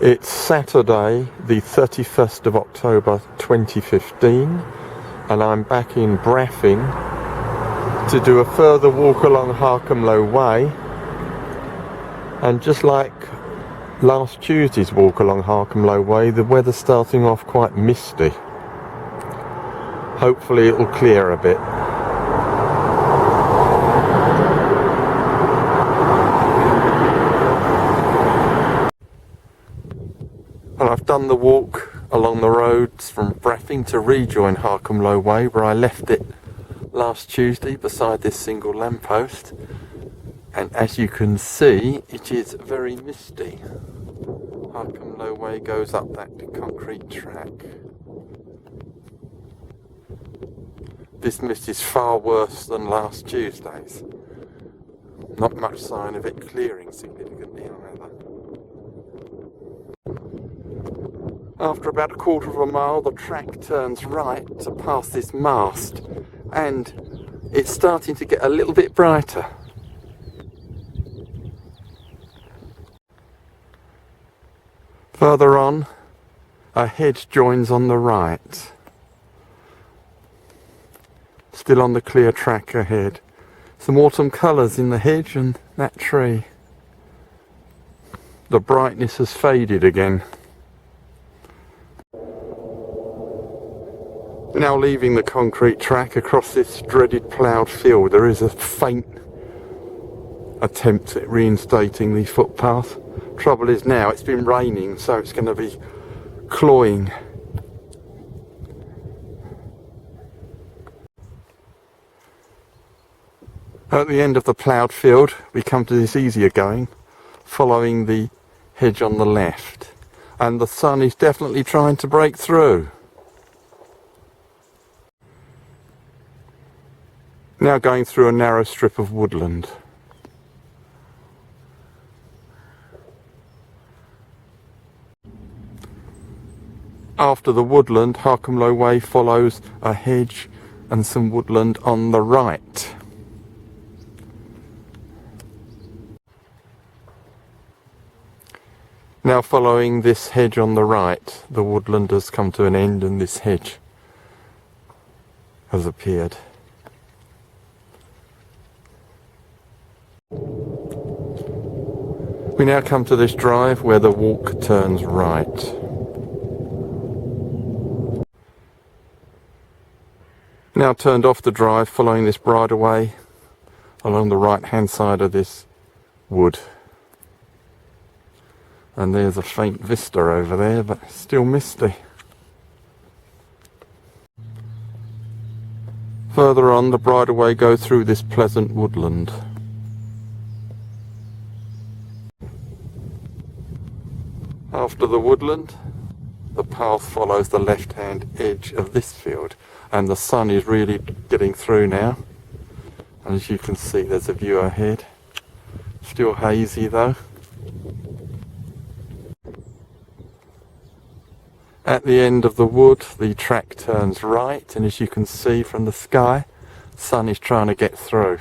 It's Saturday, the 31st of October 2015, and I'm back in Braughing to do a further walk along Harcamlow Way. And just like last Tuesday's walk along Harcamlow Way, the weather's starting off quite misty. Hopefully it'll clear a bit. And I've done the walk along the roads from Braughing to rejoin Harcamlow Way, where I left it last Tuesday beside this single lamppost. And as you can see, it is very misty. Harcamlow Way goes up that concrete track. This mist is far worse than last Tuesday's. Not much sign of it clearing significantly either. After about a quarter of a mile, the track turns right to pass this mast, and it's starting to get a little bit brighter. Further on, a hedge joins on the right. Still on the clear track ahead. Some autumn colours in the hedge and that tree. The brightness has faded again. Now leaving the concrete track across this dreaded ploughed field, there is a faint attempt at reinstating the footpath. Trouble is now it's been raining, so it's going to be cloying. At the end of the ploughed field, we come to this easier going, following the hedge on the left, and the sun is definitely trying to break through. Now going through a narrow strip of woodland. After the woodland, Harcamlow Way follows a hedge and some woodland on the right. Now following this hedge on the right, the woodland has come to an end and this hedge has appeared. We now come to this drive where the walk turns right. Now turned off the drive, following this bridleway along the right hand side of this wood. And there's a faint vista over there, but still misty. Further on, the bridleway goes through this pleasant woodland. After the woodland, the path follows the left-hand edge of this field, and the sun is really getting through now. And as you can see, there's a view ahead. Still hazy though. At the end of the wood, the track turns right, and as you can see from the sky, the sun is trying to get through.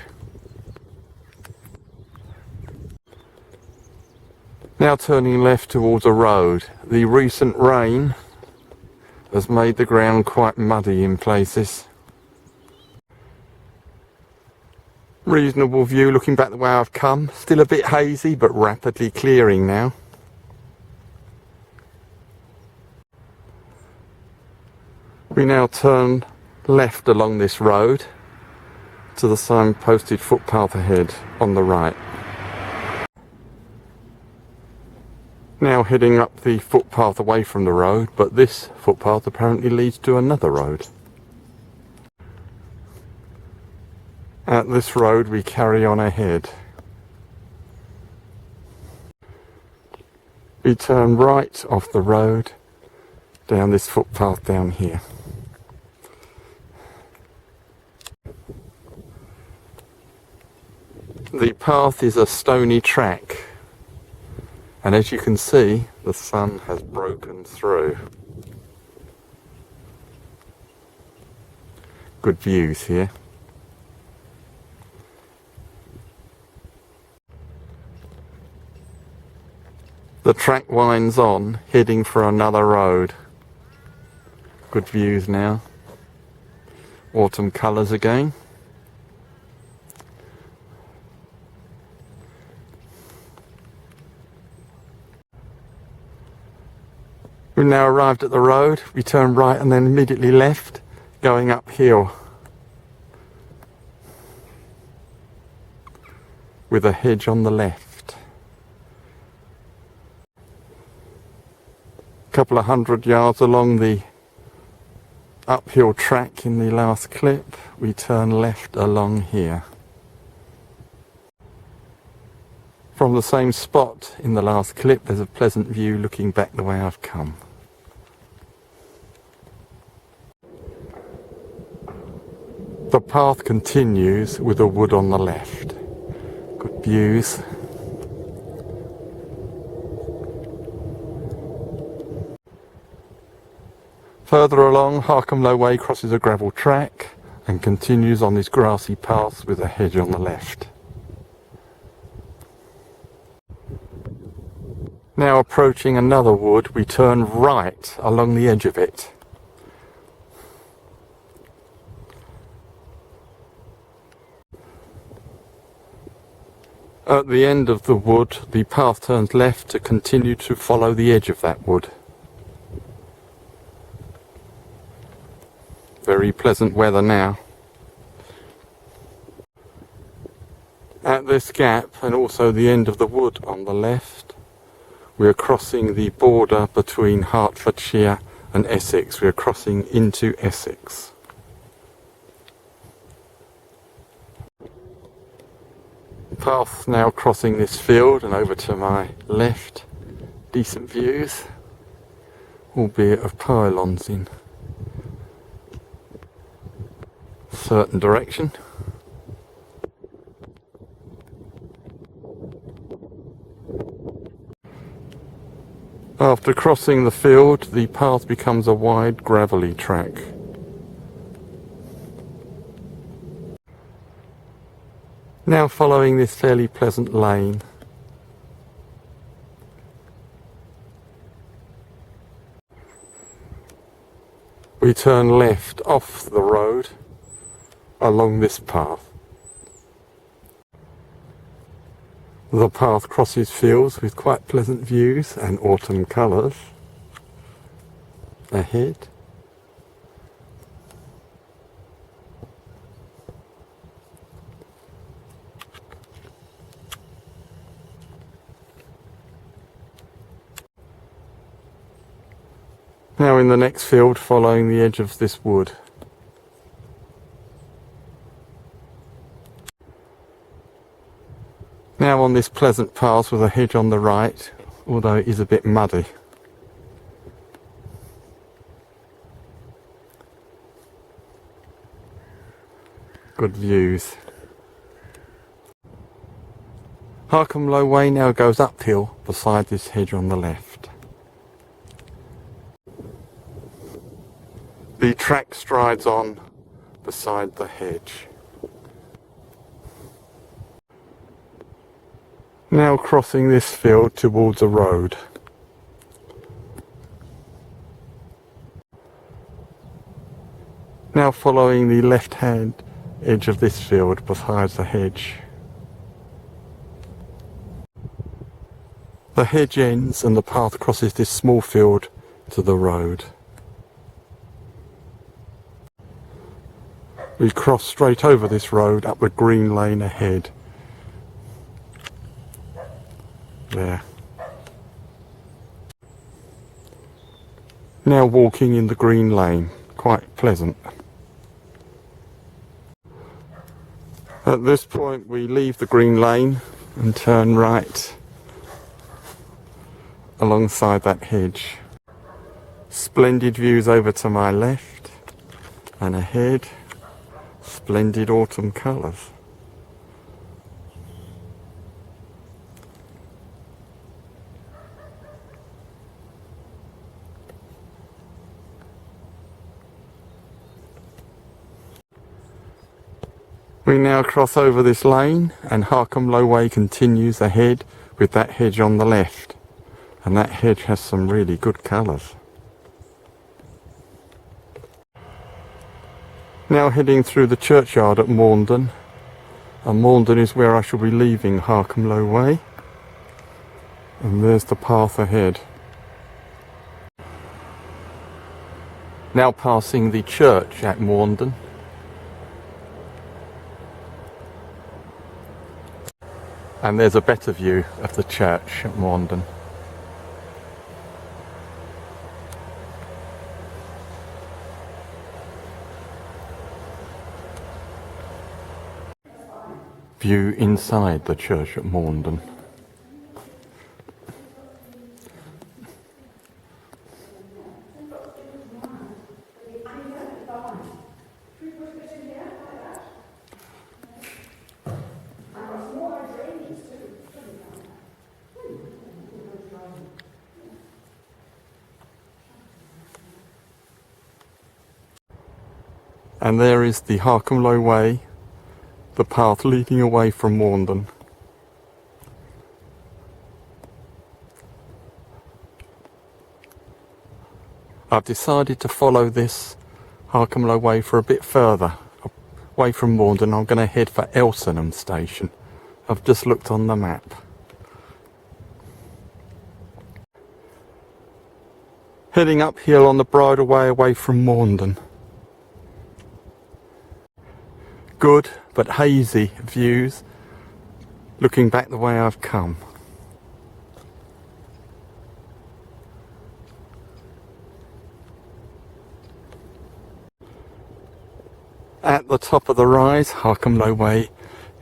Now turning left towards a road. The recent rain has made the ground quite muddy in places. Reasonable view looking back the way I've come. Still a bit hazy, but rapidly clearing now. We now turn left along this road to the signposted footpath ahead on the right. Now heading up the footpath away from the road, but this footpath apparently leads to another road. At this road we carry on ahead. We turn right off the road down this footpath down here. The path is a stony track, and as you can see, the sun has broken through. Good views here. The track winds on, heading for another road. Good views now. Autumn colours again. We've now arrived at the road. We turn right and then immediately left, going uphill with a hedge on the left. A couple of 100 yards along the uphill track in the last clip, we turn left along here. From the same spot in the last clip, there's a pleasant view looking back the way I've come. The path continues with a wood on the left. Good views. Further along, Harcamlow Way crosses a gravel track and continues on this grassy path with a hedge on the left. Now approaching another wood, we turn right along the edge of it. At the end of the wood, the path turns left to continue to follow the edge of that wood. Very pleasant weather now. At this gap, and also the end of the wood on the left, we are crossing the border between Hertfordshire and Essex. We are crossing into Essex. Path now crossing this field and over to my left. Decent views, albeit of pylons in a certain direction. After crossing the field, the path becomes a wide gravelly track. Now following this fairly pleasant lane. We turn left off the road along this path. The path crosses fields with quite pleasant views and autumn colours ahead. Now in the next field, following the edge of this wood. Now on this pleasant path with a hedge on the right, although it is a bit muddy. Good views. Harcamlow Way now goes uphill beside this hedge on the left. The track strides on beside the hedge. Now crossing this field towards a road. Now following the left-hand edge of this field beside the hedge. The hedge ends and the path crosses this small field to the road. We cross straight over this road up the green lane ahead. There. Now walking in the green lane, quite pleasant. At this point we leave the green lane and turn right alongside that hedge. Splendid views over to my left and ahead. Splendid autumn colours. We now cross over this lane and Harcamlow Way continues ahead with that hedge on the left. And that hedge has some really good colours. Now heading through the churchyard at Warndon. And Warndon is where I shall be leaving Harcamlow Way. And there's the path ahead. Now passing the church at Warndon. And there's a better view of the church at Warndon. View inside the church at Manuden. And there is the Harcamlow Way, the path leading away from Warndon. I've decided to follow this Harcamlow Way for a bit further, away from Warndon. I'm going to head for Elsenham station. I've just looked on the map. Heading uphill on the bridleway away from Warndon. Good but hazy views, looking back the way I've come. At the top of the rise, Harcamlow Way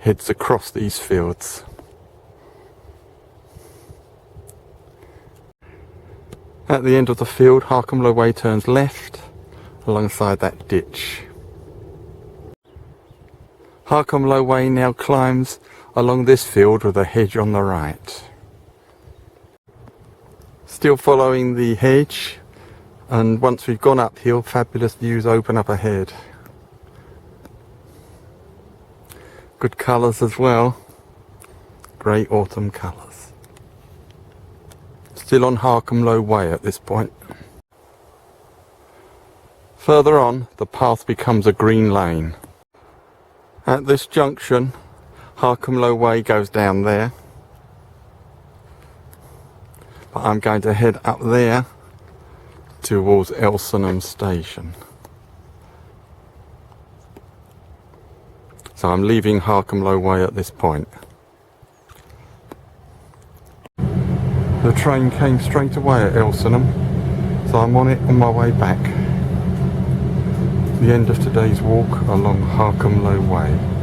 heads across these fields. At the end of the field, Harcamlow Way turns left alongside that ditch. Harcamlow Way now climbs along this field with a hedge on the right. Still following the hedge, and once we've gone uphill, fabulous views open up ahead. Good colours as well, great autumn colours. Still on Harcamlow Way at this point. Further on, the path becomes a green lane. At this junction, Harcamlow Way goes down there, but I'm going to head up there towards Elsenham station. So I'm leaving Harcamlow Way at this point. The train came straight away at Elsenham, so I'm on it on my way back. The end of today's walk along Harcamlow Way.